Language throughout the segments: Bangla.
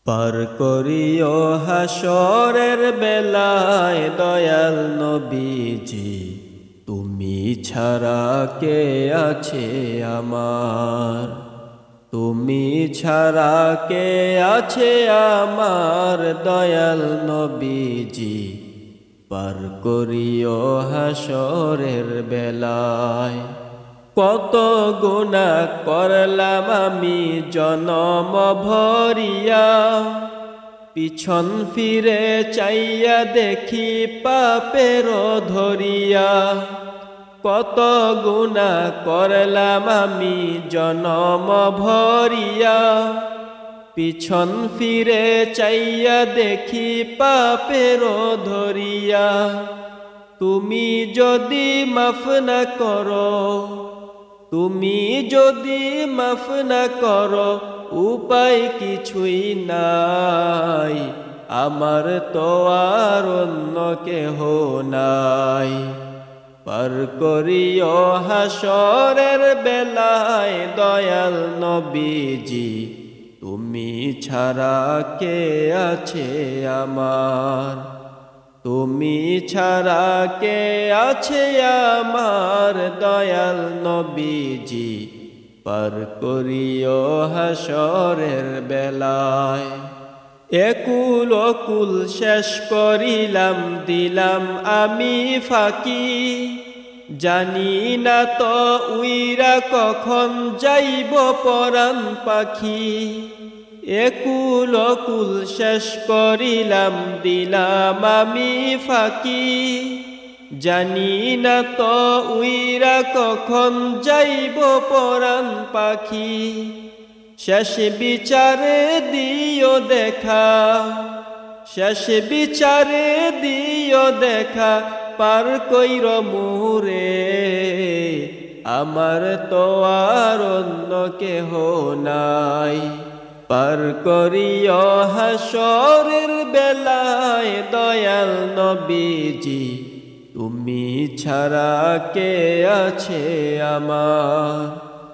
পার করিও হাসরের বেলায় দয়াল নবীজি, তুমি ছাড়া কে আছে আমার, তুমি ছাড়া কে আছে আমার দয়াল নবীজি। পার করিও হাসরের বেলায়, কত গুনাহ করলাম আমি জনম ভরিয়া, পিছন ফিরে চাইয়া দেখি পাপের ধরিয়া। কত গুনাহ করলাম আমি জনম ভরিয়া, পিছন ফিরে চাইয়া দেখি পাপের ধরিয়া। তুমি যদি মাফ না করো, তুমি যদি মাফ না করো, উপায় কিছুই নাই, আমার তো আর অন্য কেহ নাই। পার করিও হাসরের বেলায় দয়াল নবীজি, তুমি ছাড়া কে আছে আমার, তুমি ছাড়া কে আছে আমার দয়াল নবীজি। পার করিও হাসরের বেলায়, একুল অকুল শেষ করিলাম দিলাম আমি ফাঁকি, জানি না তো উইরা কখন যাইব পরাণ পাখি। একুল অকুল শেষ করিলাম দিলাম আমি ফাঁকি, জানি না তো উইরা কখন যাইব পরাণ পাখি। শেষ বিচারে দিও দেখা, শেষ বিচারে দিও দেখা, পার কইর মুরে, আমার তো আর অন্য কেহ নাই। পার করিও হাসরের বেলায় দয়াল নবীজি, তুমি ছাড়া কে আছে আমার,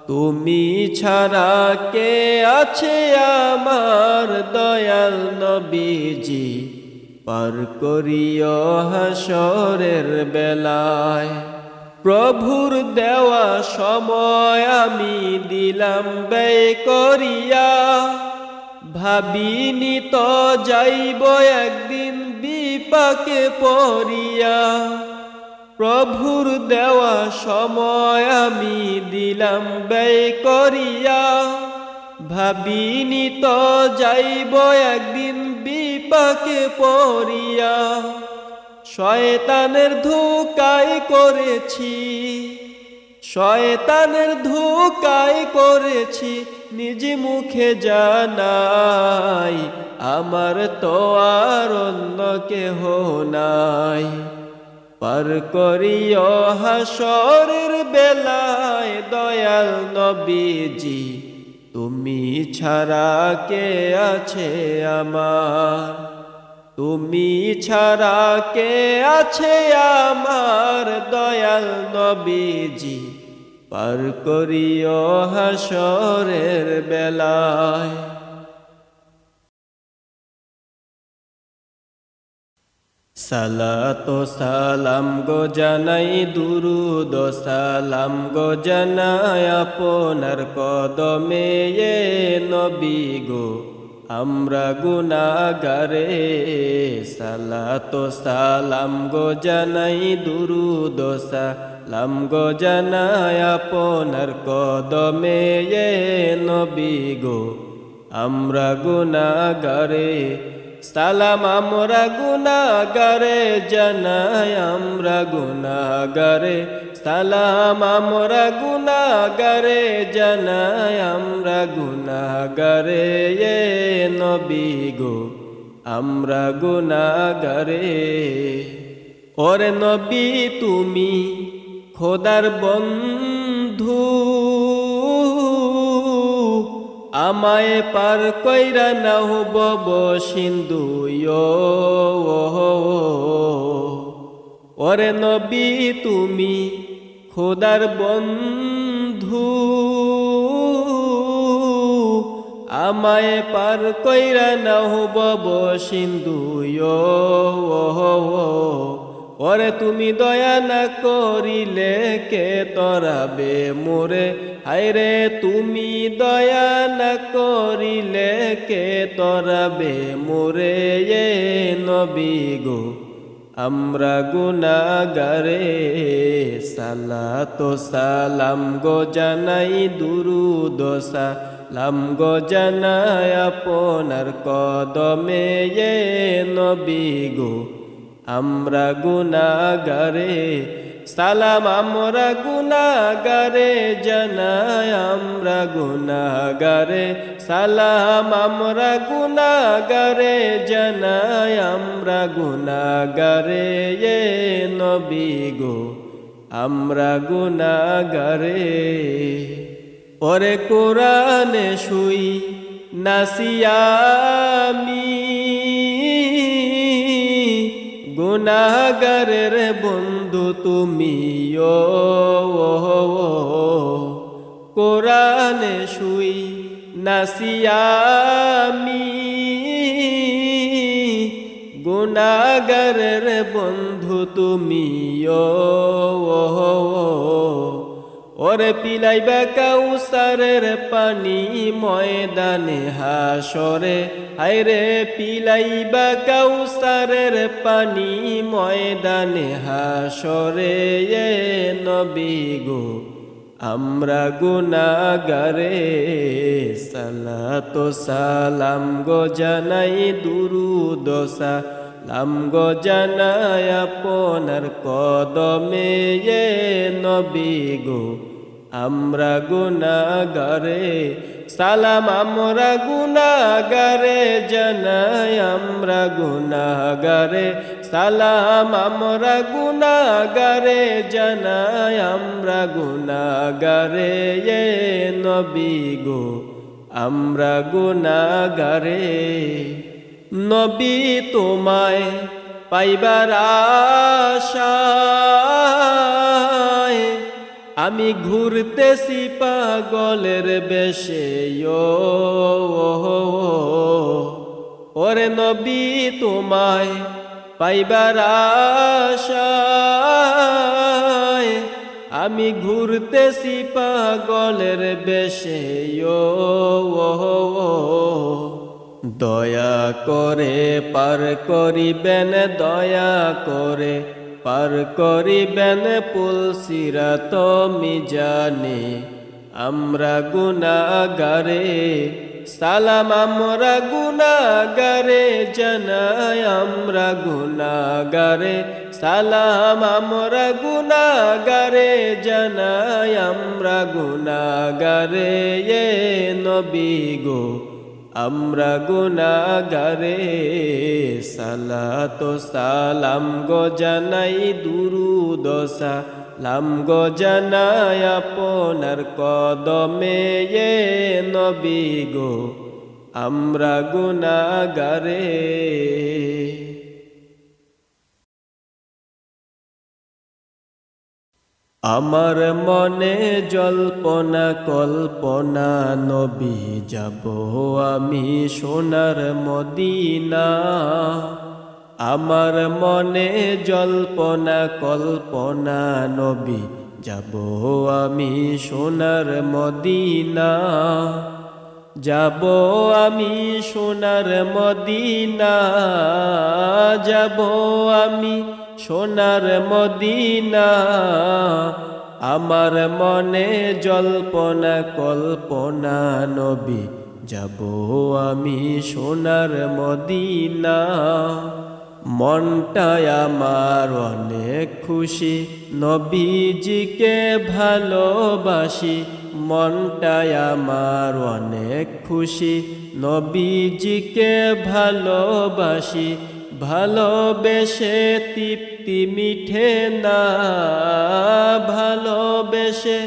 তুমি ছাড়া কে আছে আমার দয়াল নবীজি। পার করিও হাসরের বেলায়, প্রভুর দেওয়া সময় আমি দিলাম ব্যয় করিয়া, ভাবিনি তো যাইব একদিন বিপাকে পড়িয়া। প্রভুর দেওয়া সময় আমি দিলাম ব্যয় করিয়া, ভাবিনি তো যাইব একদিন বিপাকে পড়িয়া। শয়তানের ধোঁকায় করেছি, শয়তানের ধোঁকায় করেছি, নিজ মুখে জানাই, আমার তো আর অন্য কেহ নাই। পার করিও হাসরের বেলায় দয়াল নবীজি, তুমি ছাড়া কে আছে আমার, তুমি ছাড়া কে আছে আমার দয়াল নবীজি। পার করিও হাসরের বেলায়। সালাত সালাম গো জানাই, দুরুদ সালাম গো জানাই আপনার কদমে এ নবী গো, আমরা গুনাহগারে। সালাত সালাম গো জানাই, দুরুদ সালাম গো জানাই আপনার কদমে এ নবী গো, আমরা গুনাহগারে। সালাম আমরা গুনাহগারে জানাই, আমরা গুনাহগারে। সালাম আমরা গুনাহগারে জানাই, আমরা গুনাহগারে এ নবী গো, আমরা গুনাহগারে। ওরে নবী তুমি খোদার বন্ধু, আমায় পার কইরা নাও বব সিন্ধু। ওরে নবী তুমি খোদার বন্ধু, আমায় পার কইরা নাও বব সিন্ধু ওরে তুমি দয়া না করিলে কে তরাবে মোরে হায়রে তুমি দয়া না করিলে কে তরাবে মোরে এ নবী গো আমরা গুনাহগারে সালাত ও সালাম গো জানাই দুরূদ ও সালাম গো জানাই আপনার কদমে এ নবী গো আমরা গুনাহগারে সালাম আমরা গুনাহগারে জানাই আমরা গুনাহগারে সালাম আমরা গুনাহগারে জানাই আমরা গুনাহগারে এ নবী গো আমরা গুনাহগারে ওরে কোরআনে শুই নাসিয়ামি গুনাহগারের বন্ধু তুমি কোরআনে শুই নাসিয়ামি গুনাহগারের বন্ধু তুমি ওরে পিলাইবা কাউসারের পানি ময়দানে হাসরে হায়রে পিলাইবা কাউসারের পানি ময়দানে হাসরে এ নবী গো আমরা গুনাহগারে সালাত ও সালাম গো জানাই দুরূদ ও সালাম গো জানাই আপনার কদমে এ নবী গো আমরা গুনাহগারে সালাম আমরা গুনাহগারে জানাই আমরা গুনাহগারে সালাম আমরা গুনাহগারে জানাই আমরা গুনাহগারে এ নবী গো আমরা গুনাহগারে নবী তোমায় পাইবার আশায় আমি ঘুরতেছি পাগলের বেশে ওরে নবী তোমায় পাইবার আশায় আমি ঘুরতেছি পাগলের বেশে দয়া করে পার করিবেন দয়া করে পার করিবেন পুল সিরাত মিজানে আমরা গুনাহগারে সালাম আমরা গুনাহগারে জানাই আমরা গুনাহগারে সালাম আমরা গুনাহগারে জানাই আমরা গুনাহগারে এ নবী গো আমরা গুনাহগারে সালাত ও সালাম গো জানাই দুরূদ ও সালাম গো জানাই আপনার কদমে এ নবী গো আমরা গুনাহগারে আমার মনে জল্পনা কল্পনা নবী যাব আমি সোনার মদিনা আমার মনে জল্পনা কল্পনা নবী যাব আমি সোনার মদিনা যাব আমি সোনার মদিনা যাব আমি সোনার মদিনা আমার মনে জল্পনা কল্পনা নবী যাব আমি সোনার মদিনা মনটায় আমার অনেক খুশি নবীজিকে ভালোবাসি মনটায় আমার অনেক খুশি নবীজিকে ভালোবাসি ভালোবেসে তৃপ্তি মিঠে না ভালোবেসে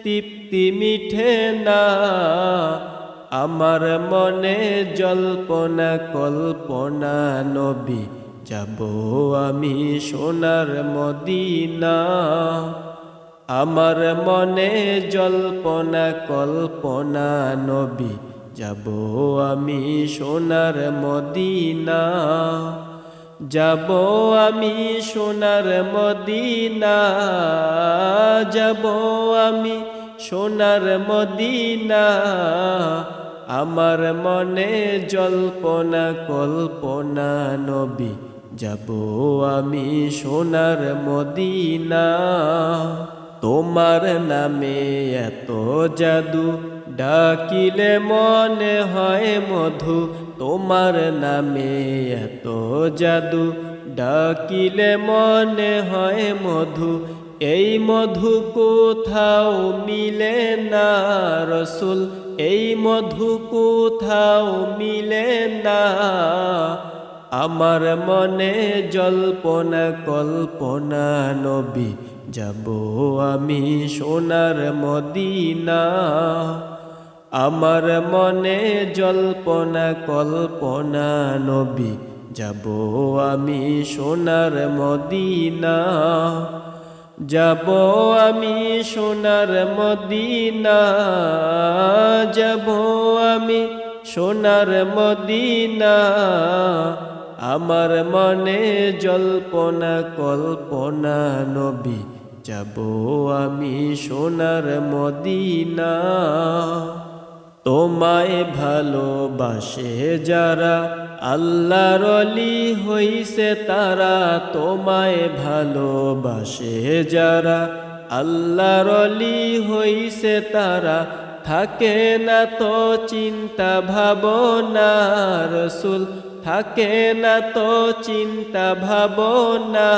তৃপ্তি মিঠে না আমার মনে জল্পনা কল্পনা নবী যাব আমি সোনার মদিনা আমার মনে জল্পনা কল্পনা নবী যাব আমি সোনার মদিনা, যাব আমি সোনার মদিনা, যাব আমি সোনার মদিনা। আমার মনে জল্পনা কল্পনা নবী, যাব আমি সোনার মদিনা। তোমার নামে এত জাদু, ডাকিলে মনে হয় মধু। তোমার নামে এত জাদু, ডাকিলে মনে হয় মধু। এই মধু কোথাও মিলে না রসুল, এই মধু কোথাও মিলে না। আমার মনে জল্পনা কল্পনা নবী, যাব আমি সোনার মদিনা। আমার মনে জল্পনা কল্পনা নবী, যাব আমি সোনার মদিনা। যাব আমি সোনার মদিনা, যাব আমি সোনার মদিনা। আমার মনে জল্পনা কল্পনা নবী, যাব আমি সোনার মদিনা। তোমায় ভালোবাসে যারা, আল্লাহর ওলি হইছে তারা। তোমায় ভালোবাসে যারা, আল্লাহর ওলি হইছে তারা। থাকে না তো চিন্তা ভাবনা রসুল, থাকে না তো চিন্তা ভাবনা।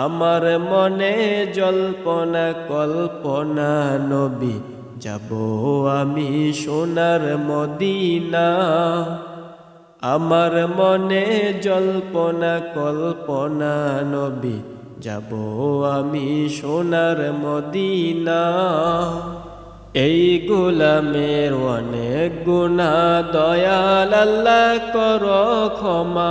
আমার মনে জল্পনা কল্পনা নবী, যাব আমি সোনার মদিনা। আমার মনে জল্পনা কল্পনা নবী, যাব আমি সোনার মদিনা। এই গোলামের অনেক গুনাহ, দয়াল আল্লাহ করো ক্ষমা।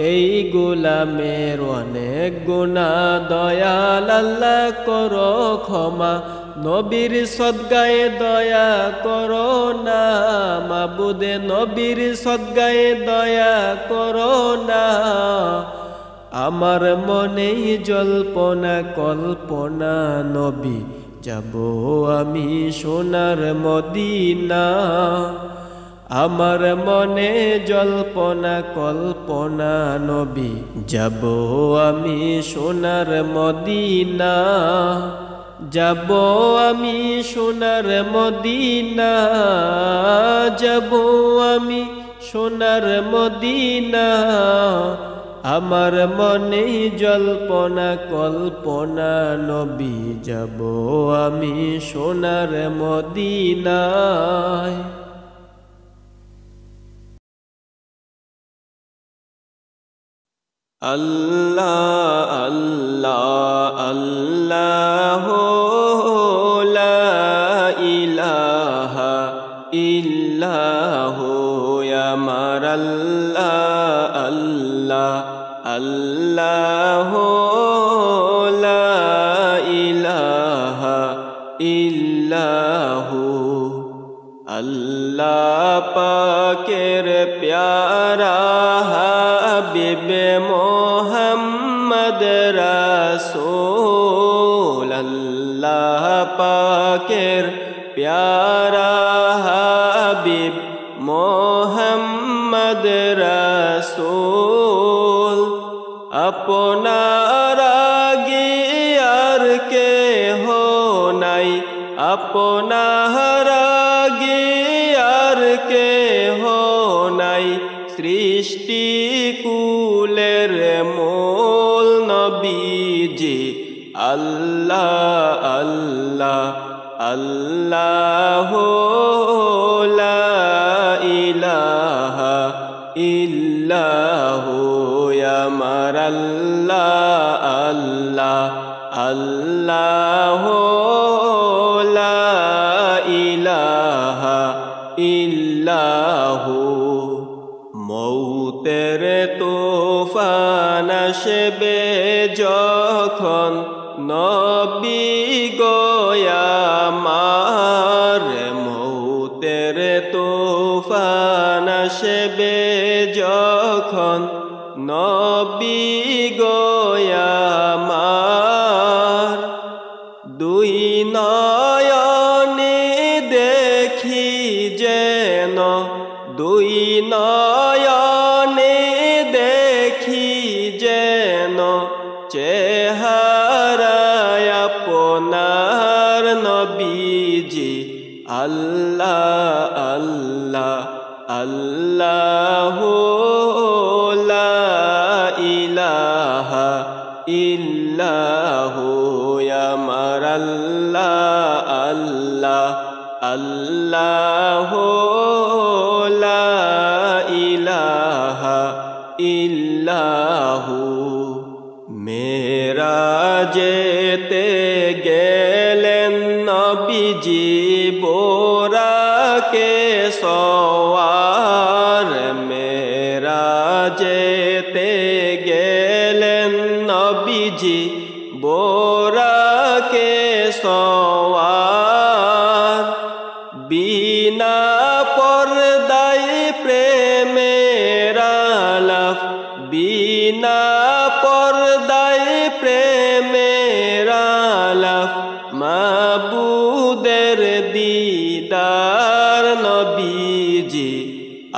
এই গোলামের অনেক গুনাহ, দয়াল আল্লাহ করো ক্ষমা। নবীর সদগায়ে দয়া করো না মাবুদে, নবীর সদগায়ে দয়া করো না। আমার মনেই জল্পনা কল্পনা নবী, যাব আমি সোনার মদিনা। আমার মনে জল্পনা কল্পনা নবী, যাব আমি সোনার মদিনা। যাব আমি সোনার মদিনা, যাব আমি সোনার মদিনা। আমার মনে জল্পনা কল্পনা নবী, যাব আমি সোনার মদিনায়। আল্লাহ আল্লাহ আল্লাহ লা ইলাহা ইল্লাহু আমার আল্লাহ আল্লাহ আল্লাহ লা ইলাহা ইল্লাহু। আল্লাহ পাকের প্যারা হাবিব মোহাম্মদ রাসূল। আল্লাহ পাকের প্যারা হাবিব মোহাম্মদ রাসূল। আপনার আগে আর কেহ নাই, আপনার আগে আর কেহ নাই। সৃষ্টি কুলের মূল নবীজি আল্লাহ আল্লাহ আল্লাহ লা ইলাহা ইল্লাহু আমার আল্লাহ আল্লাহ আল্লাহ লা ইলাহা ইল্লাহু। মৌতের তুফান আসবে যখন নবী গো আমার, মৌতের আসবে যখন নবী গো আমার, দুই নয়নে দেখি যেন, দুই নয়নে দেখি যেন চেহারায় আপনার নবীজি। আল্লাহ আল্লাহ আল্লাহু লা ইলাহা ইল্লাহু আমার আল্লাহ আল্লাহ আল্লাহু লা ইলাহা ইল্লাহু। মেরাজেতে গেলেন নবীজি বোরাকে সওয়ার, মেরাজেতে গেলেন নবীজি বোরাকে সওয়ার, বিনা পর্দায় প্রেমের আলাপ, বিনা পর্দায় প্রেমের আলাপ, মাবুদের দিদার নবীজি।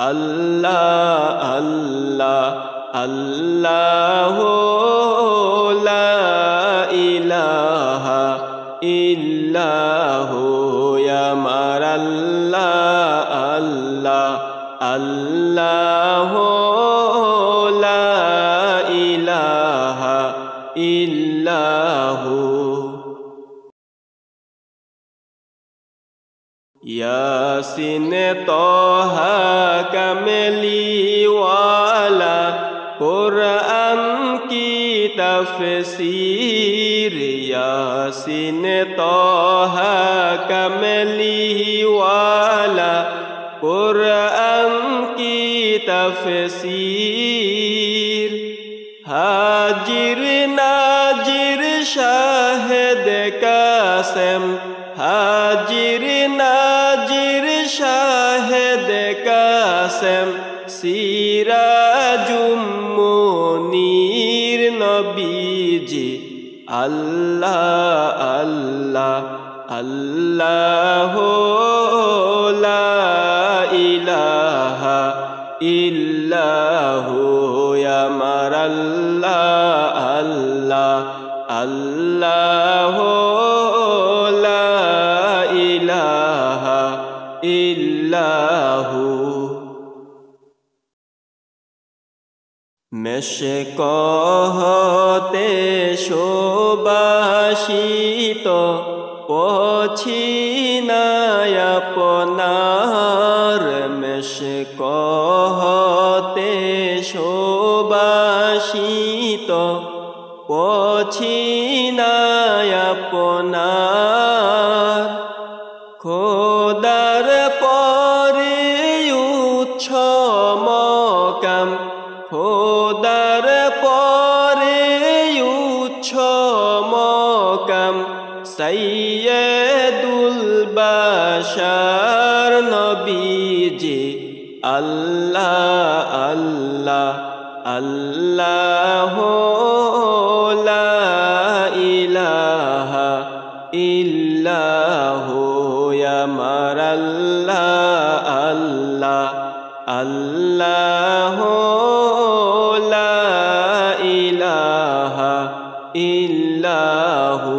আল্লাহ আল্লাহ আল্লাহু লা ইলাহা ইল্লাহু আমার আল্লাহ আল্লাহ আল্লাহু লা ইলাহা ইল্লাহু। ইয়াসিন তোহা কামলিওয়ালা কুরআন কি তফসীর, ইয়াসিন তোহা কামলিওয়ালা কুরআন কি তফসীর, হাজির নাজির শাহেদ কাসেম, হাজির নাজির শাহেদ কাসেম, সিরাজুম মুনীর নবীজি। আল্লাহ আল্লাহ আল্লাহু লা ইলাহা ইল্লাহু আমার আল্লাহ আল্লাহ আল্লাহু লা ইলাহা ইল্লাহু। মেশকহতে সুবাসিত পছিনায় আপনার, মেশকহতে সুবাসিত পছিনায় আপনার, খোদার পরে উচ্চ মকাম, খোদার পরে উচ্চ মকাম, সাইয়্যিদুল বাশার নবীজি। আল্লাহ আল্লাহ আল্লাহু লা ইলাহা ইল্লাহু আমার আল্লাহ আল্লাহ আল্লাহু লা ইলাহা ইল্লাহু।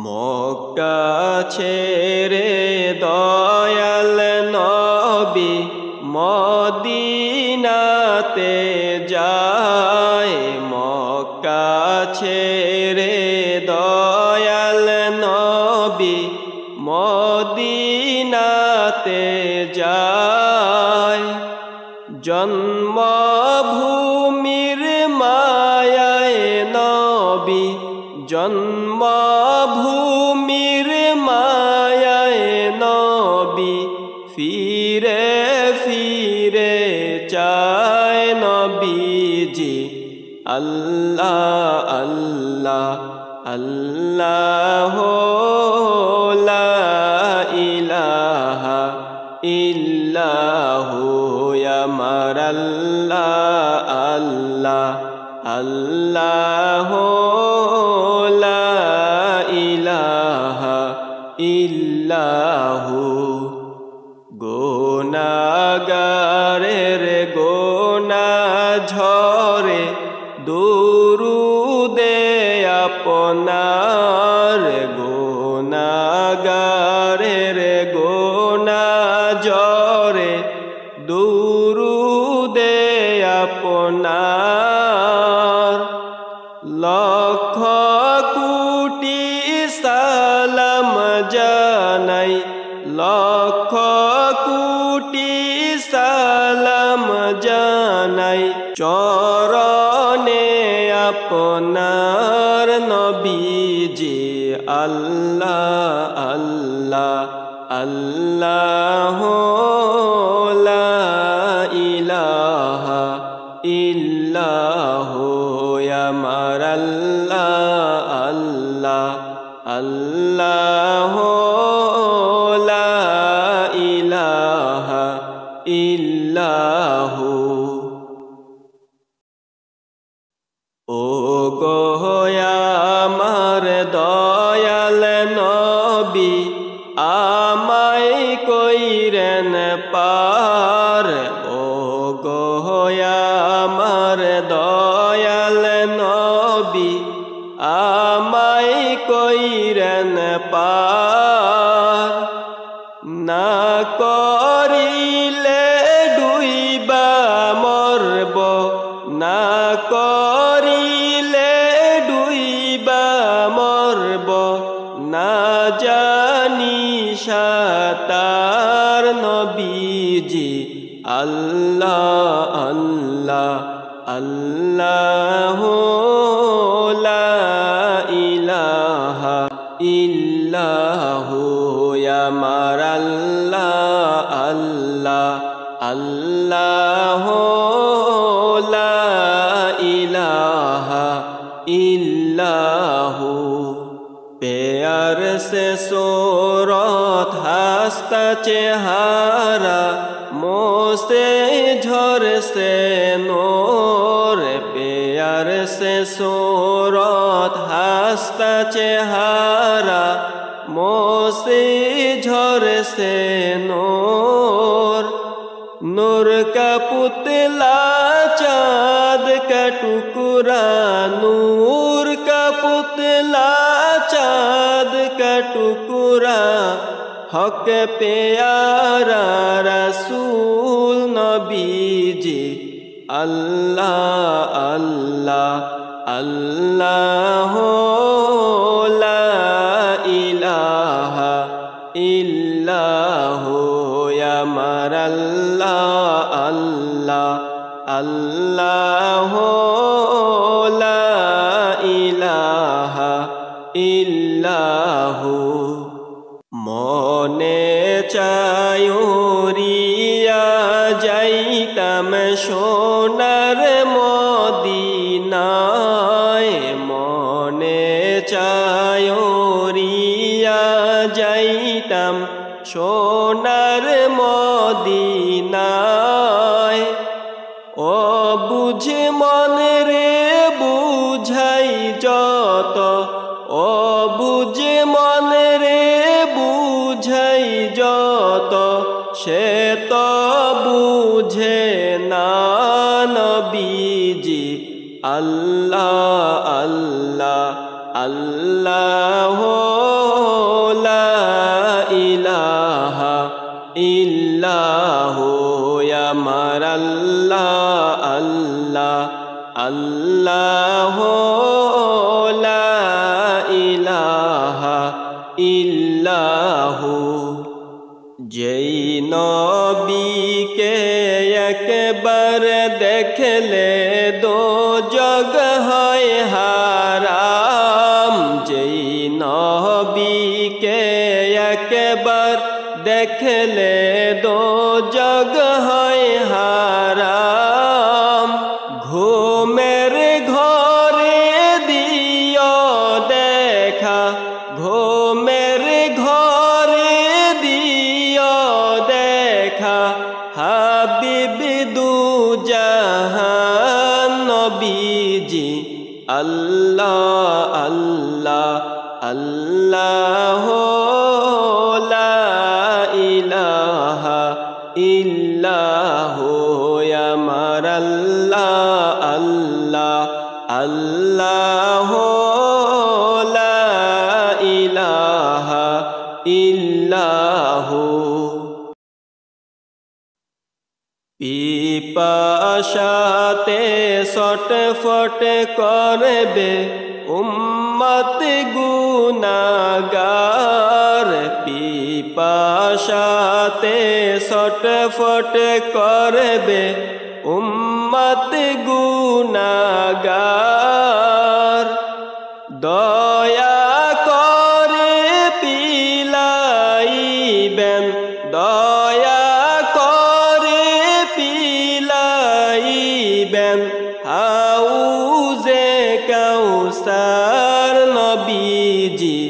মক্কা ছেড়ে দয়াল নবী মদিনাতে যায়, মক্কা ছেড়ে দয়াল নবী মদিনাতে যায়, জন্মভূমির মায়ায় নবী, জন্মভূমির মায়ায় নবী, ফিরে ফিরে চায় নবীজি। আল্লাহ আল্লাহ আল্লাহু লা ইলাহা ইল্লাহু আমার আমার আল্লাহ আল্লাহ আল্লাহ লা ইলাহা ইল্লাহু গুনাহগারের গুনাহ ঝরে দুরুদে আপনার গুনাহগারের গুনাহ ঝরে দুরুদে আপনার লক্ষ কোটি সালাম জানাই লক্ষ কোটি সালাম জানাই চরণে আপনার নবীজি আল্লাহ আল্লাহ আল্লাহ লা ইলাহা ইল্লাহু আমার আল্লাহ আল্লাহ আল্লাহ লা ইলাহা ইল্লাহু ও গো আমার দয়াল নবী আমায় কইরেন পার ও গো আমার দয়াল নবী আমায় কইরেন পার না করিলে ডুইবা মরব না করিলে ডুইবা মরব না জানি সাতার নবীজি আল্লাহ আল্লাহ আল্লাহ লা ইলাহা ইল্লাহু আমার আল্লাহ আল্লাহ আল্লাহ লা ইলাহা ইল্লাহু प्यार से सूरत हंसता चेहरा मुँह से झर से नूर प्यार से सूरत हंसता चेहरा मुँह से झर से नूर नूर का पुतला चाँद का टुकड़ा नूर का पुतला चाँद का टुकड़ा हक प्यारा रसूल नबीजी अल्लाह अल्लाह अल्लाह ला इलाहा इल्लाहु या मर अल्लाह अल्लाह अल्लाह ला इलाहा इल्लाहु মনে চায়রিয়া যাইতাম সোনার মদিনায় মনে চায়রিয়া যাইতাম সোনার মদিনায় ও বুঝে মনে রে বুঝাই যত ও বুঝে মনে রে বুঝাই যত সে তো বুঝে না নবীজি আল্লাহ আল্লাহ আল্লাহ লা ইলাহা ইল্লাহু ইয়া মার আল্লাহ আল্লাহ আল্লাহ লা ইলাহা ইল্লাহু যেই নবীকে একবার দেখলে দো জগ হয় হারাম যেই নবীকে একবার দেখলে দো জগ হয় হারাম ঘুমের ঘরে দিও দেখা ঘুমের ঘরে দিও দেখা হাবিব দু জাহান নবীজি আল্লাহ আল্লাহ আল্লাহ লা ইলাহা ইল্লাহু আমার আল্লাহ আল্লাহ আল্লাহ লা ইলাহা ইল্লাহু পিপাসাতে ছটফট করবে উম্মত গুনাহগার পিপাসাতে ছটফট করবে উম্মত গুনাহগার দয়া করে পিলাইবেন দয়া করে পিলাইবেন হাউজে কাউসার নবীজি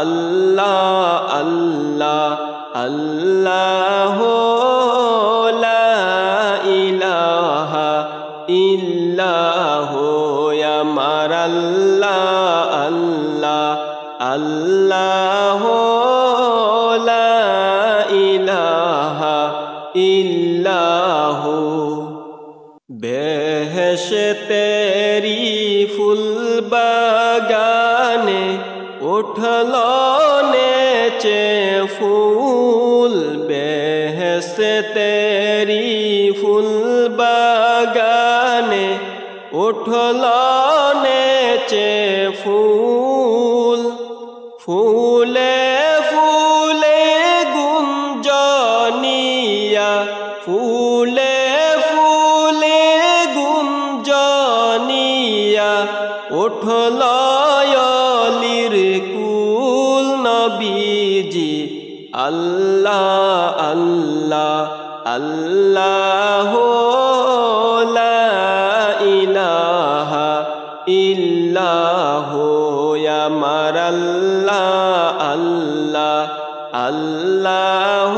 আল্লাহ আল্লাহ আল্লাহ লা ইলাহা ইল্লাহু আমার আল্লাহ আল্লাহ আল্লাহ লা ইলাহা ইল্লাহু বেহেশতেরি ফুল বাগানে উঠল নেচে ফুল বেহেশতেরি ফুল বাগানে উঠল নেচে ফুল ফুলে ফুলে গুঞ্জনিয়া ফুলে ফুলে গুঞ্জনিয়া উঠল অলির কুল নবীজি আল্লাহ আল্লাহ আল্লাহ লা ইলাহা ইল্লাহু আমার আল্লাহ আল্লাহ আল্লাহ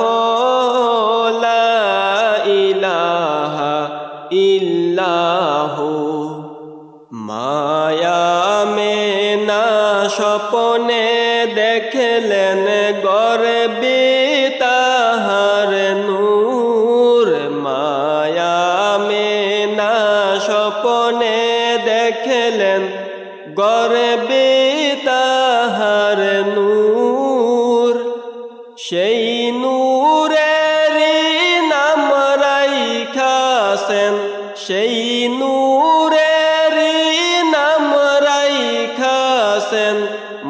লা ইলাহা ইল্লাহু মায়া মেনা স্বপনে দেখলেন গর্বে তাহার নূর মায়া মেনা স্বপনে দেখলেন গর্বে তাহার নূর সেই নূরের নাম রাইখাছেন সেই নূরের নাম রাইখাছেন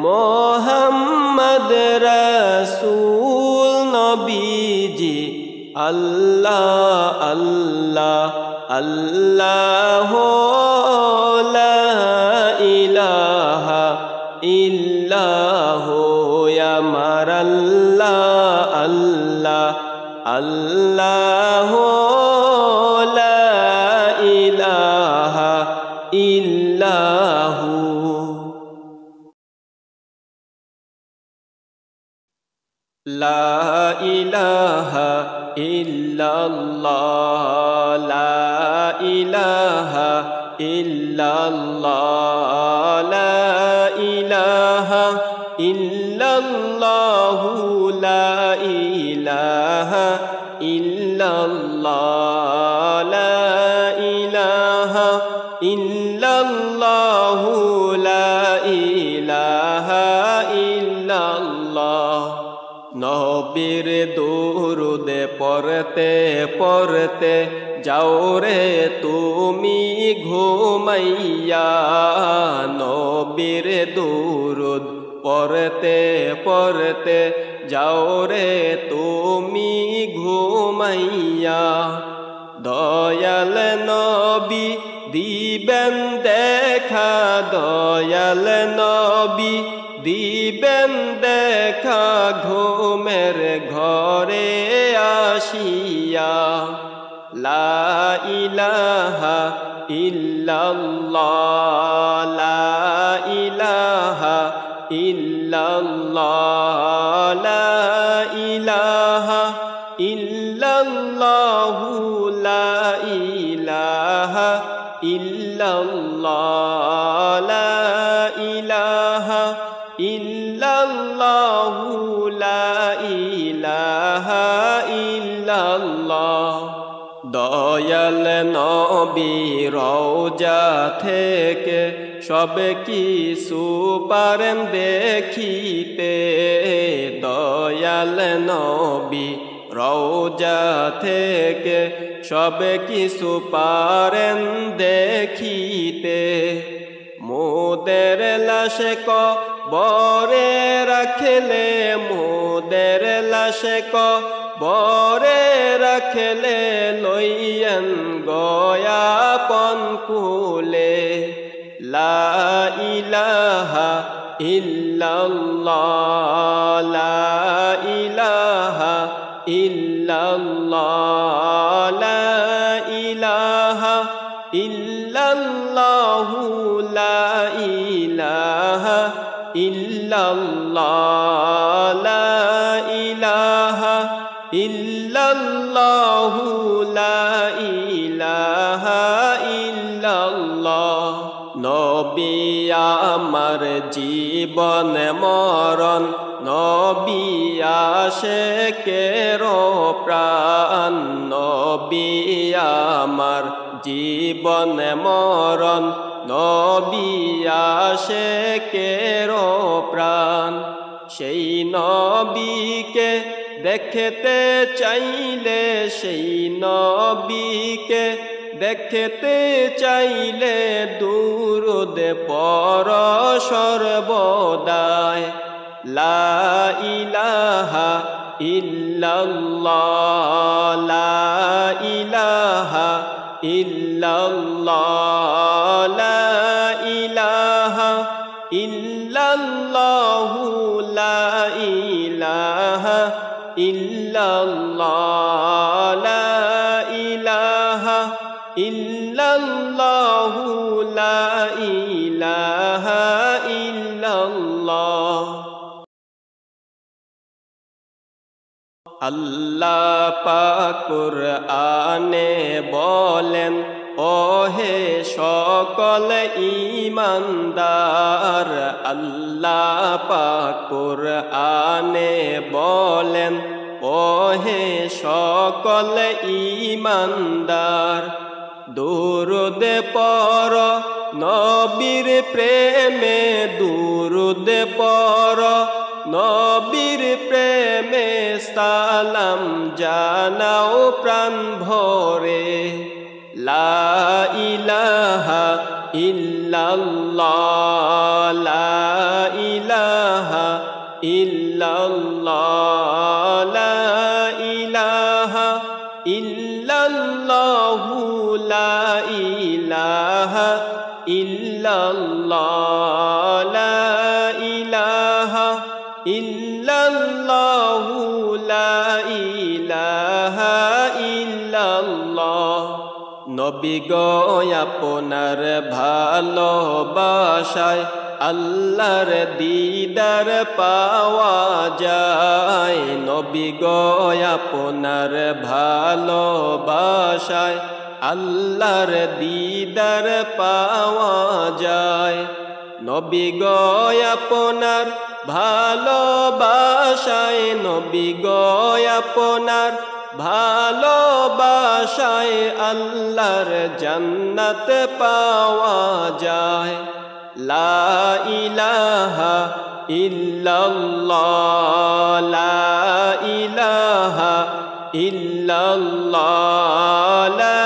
মোহাম্মদ রাসূল নবীজি আল্লাহ আল্লাহ আল্লাহ লা ইলাহা ইল্লাহু আমার আল্লাহ আল্লাহ আল্লাহ লা ইলাহা ইল্লাহু লা ইলাহা ইল্লাল্লাহ লা ইলাহা ইল্লাল্লাহ লা ইলাহা ইল্লাল্লাহু লা ইলাহা ইল্লাল্লাহ লা ইলাহা ইল্লাল্লাহু লা ইলাহা ইল্লাল্লাহ নবীর দুরুদ পড়তে পড়তে যাও রে তুমি ঘুমাইয়া নবীর দুরুদ পড়তে পড়তে যাও রে তুমি ঘুমাইয়া দয়াল নবী দিবেন দেখা দয়াল নবী দিবেন দেখা ঘুমের ঘরে আসিয়া লা ইলাহা ইল্লাল্লাহ লা ইলাহা ইল্লাল্লাহ লা ইলাহা ইল্লাল্লাহু লা ইলাহা ইলাহা ইল্লাল্লাহ লা ইলাহা ইল্লাল্লাহু লা ইলাহা ইল্লাল্লাহ দয়াল নবী রওজা থেকে সব কিছু পারেন দেখিতে দয়াল নবী রওজা থেকে সব কিছু পারেন দেখিতে মোদের লাশ কবরে রাখলে মোদের লাশ কবরে রাখলে লইয়েন গয়াপন কুলে লা ইলাহা ইল্লাল্লাহ লা ইলাহা ইল্লাল্লাহ লা ইলাহা ইল্লাল্লাহু লা ইলাহা ইল্লাল্লাহ লা ইলাহা ইল্লাল্লাহু লা ইলাহা ইল্লাল্লাহ নবী আমার জীবন মরণ নবী আশিকের প্রাণ নবী আমার জীবন মরণ নবী আশিকের প্রাণ সেই নবীকে দেখতে চাইলে সেই নবীকে দেখতে চাইলে দুরূদ পড় সর্বদাই লা ইলাহা ইল্লাল্লাহ লা ইলাহা ইল্লাল্লাহ লা ইলাহা ইল্লাল্লাহু লা ইলাহা ইল্লাল্লাহ লা ইলাহা ইল্লাল্লাহু লা ইলাহা ইল্লাল্লাহ আল্লাহ পাক কুরআনে বলেন ওহে সকল ঈমানদার আল্লাহ পাক কুরআনে বলেন ওহে সকল ঈমানদার দুরূদ পড় নবীর প্রেমে দুরূদ পড় নবীর প্রেমে সালাম জানাও প্রাণ ভরে লা ইলাহা ইল্লাল্লাহ লা ইলাহা ইল্লাল্লাহ লা ইলাহা ইল্লাল্লাহু লা ইলাহা ইল্লাল্লাহ লা ইলাহা ইল্লাল্লাহু লা ইলাহা ইল্লাল্লাহ নবী গো আপনার ভালোবাসায় আল্লাহর দিদার পাওয়া যায় নবী গো আপনার ভালোবাসায় আল্লাহর দিদার পাওয়া যায় নবী গো আপনার ভালোবাসায় নবী গো আপনার ভালোবাসায় আল্লাহর জান্নাত পাওয়া যায় লা ইলাহা ইল্লাল্লাহ লা ইলাহা ইল্লাল্লাহ লা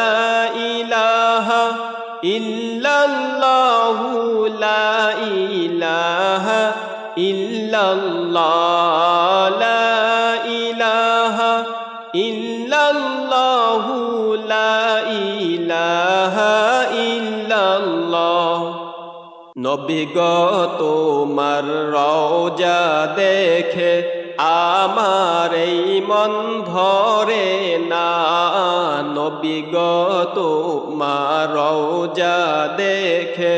ইলাহা ইল্লাল্লাহু লা ইলাহা ইল্লাল্লাহ লা ইলাহা ইল্লাল্লাহু লা ইলাহা ইল্লাল্লাহ নবী গো তোমার রওজা দেখে আমার এই মন ভরে না নবী গো তোমার রওজা দেখে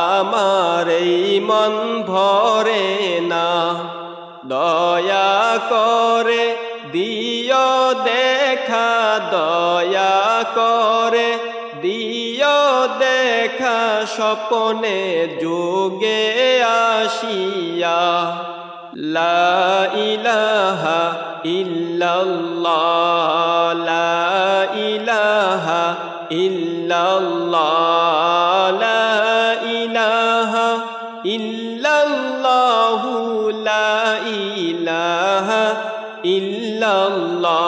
আমার এই মন ভরে না দয়া করে দিও দেখা দয়া করে দিও দেখা স্বপ্নে যোগে আসিয়া লা ইলাহা ইল্লাল্লাহ লা ইলাহা ইল্লাল্লাহ লা ইলাহা ইল্লাল্লাহু লা ইলাহা ইল্লাল্লাহ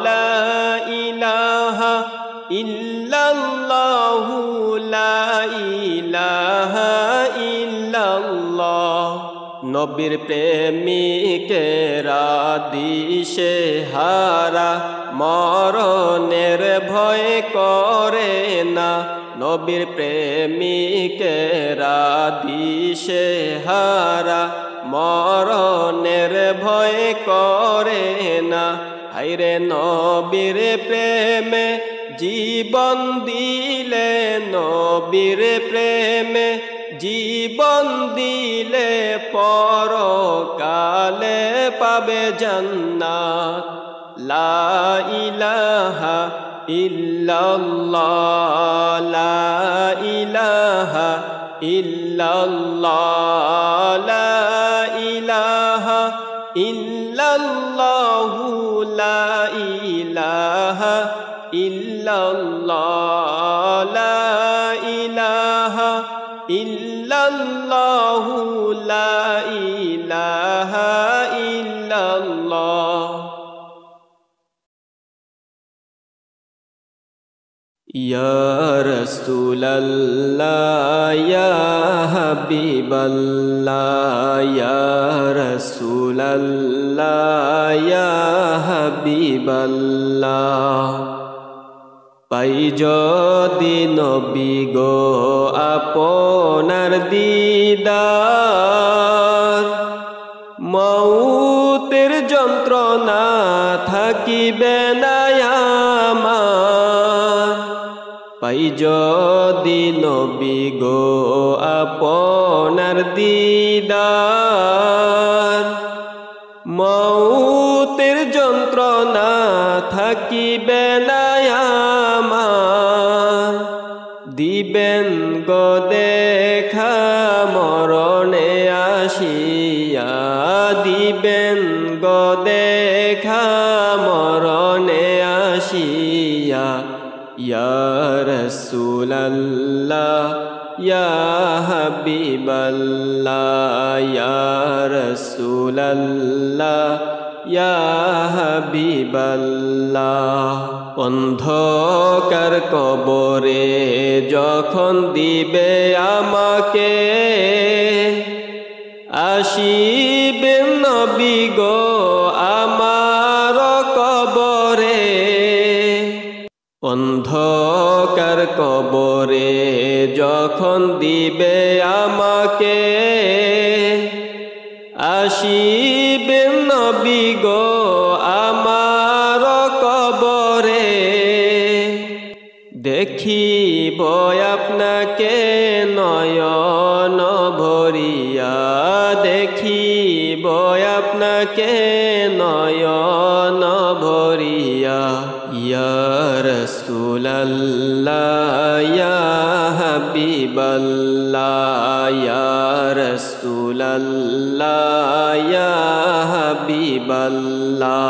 লা ইলাহা ইল্লাল্লাহু লা ইলাহা ইল্লাল্লাহ নবীর প্রেমিকেরা দিশে হারা মরণের ভয় করে না নবীর প্রেমিকেরা দিশে হারা মরণের ভয় করে না হায়রে নবীর প্রেমে জীবন দিলে নবীর প্রেমে জীবন দিলে পরকালে পাবে জান্নাত লা ইলাহা ইল্লাল্লাহ লা ইলাহা ইল্লাল্লাহ লা ইলাহা ইল্লাল্লাহু লা ইলাহা ইল্লাল্লাহ লা ইলাহা ইল্লাল্লাহু লা ইলাহা ইল্লাল্লাহ ইয়া রাসূলাল্লাহ ইয়া হাবিবাল্লাহ ইয়া রাসূলাল্লাহ ইয়া হাবিবাল্লাহ পাই যদি নবী গো আপনার দিদার মউতের যন্ত্রণা থাকিবে না আমার পাই যদি নবী গো আপনার দিদার মউতের যন্ত্রণা থাকিবে না আমার দিবেন গো দেখা মরণে আসিয়া দিবেন গো দেখা মরণে আসিয়া ইয়া রাসূলাল্লাহ ইয়া হাবিবাল্লাহ ইয়া রাসূলাল্লাহ ইয়া হাবিবাল্লাহ অন্ধকার কবরে যখন দিবে আমাকে আসিবেন নবী গো আমার কবরে অন্ধকার কবরে যখন দিবে আমাকে আসিবেন নবী গো আমার কবরে দেখিব আপনাকে নয়ন ভরিয়া দেখিব আপনাকে নয়ন ভরিয়া ইয়া রাসূলাল্লাহ ইয়া হাবিবাল্লাহ ইয়া রাসূলাল্লাহ ইয়া হাবিবাল্লাহ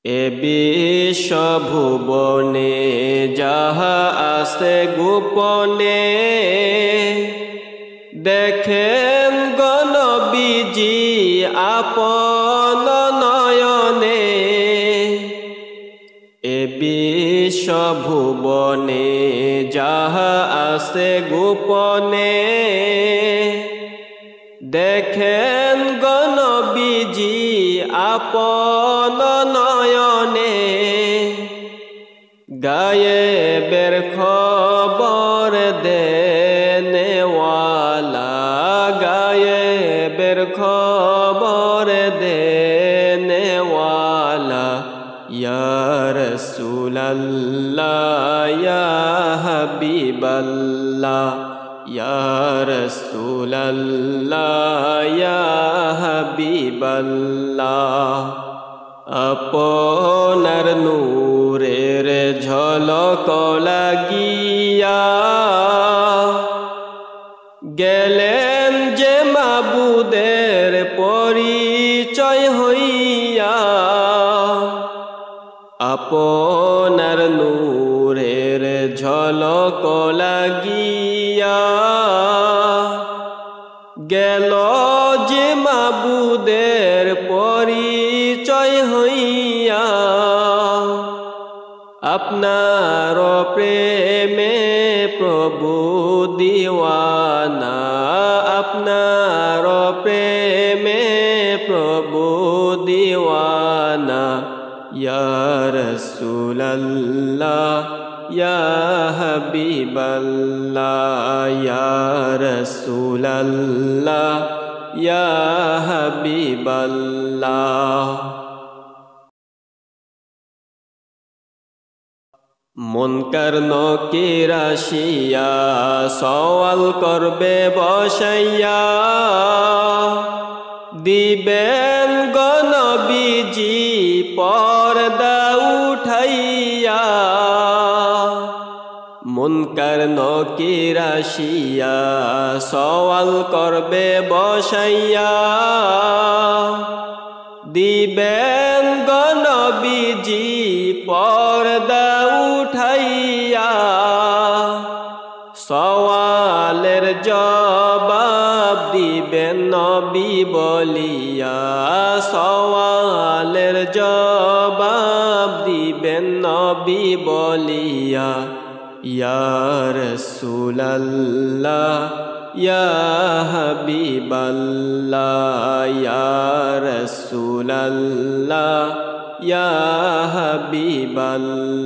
এ বিশ্ব ভুবনে যাহা আছে গোপনে দেখেন গো নবীজি আপন নয়নে এ বিশ্ব ভুবনে যাহা আছে গোপনে দেখেন গো নবীজি আপন নয়নে গায়েবের খবর দেনেওয়ালা গায়েবের খবর দেনেওয়ালা ইয়া রাসূলাল্লাহ ইয়া হাবিবাল্লাহ ইয়া রাসূলাল্লাহ ইয়া হাবিবাল্লাহ আপনার নূরের ঝলক লাগিয়া গেলেন যে মাবুদের পরিচয় হইয়া আপনার নূরের ঝলক লাগিয়া গেল যে মাবুদের পরিচয় হইয়া আপনার প্রেমে প্রভু দিওয়ানা আপনার প্রেমে প্রভু দিওয়ানা ইয়া রাসূলুল্লাহ ইয়া হাবিবাল্লাহ ইয়া রাসূলুল্লাহ ইয়া হাবিবাল্লাহ মুনকার নকির আসিয়া সওয়াল করবে বসাইয়া দিবেন গো নবীজি পর্দা উঠাইয়া মুনকার নকির আসিয়া সওয়াল করবে বসাইয়া দিবেন গো নবীজি পর্দা উঠাইয়া সওয়ালের জবাব দিবেন নবী বলিয়া সওয়ালের জবাব দিবেন নবী বলিয়া ইয়া রাসূলুল্লাহ ইয়া হাবিবাল্লাহ ইয়া রাসূলুল্লাহ ইয়া হাবিবাল্লাহ।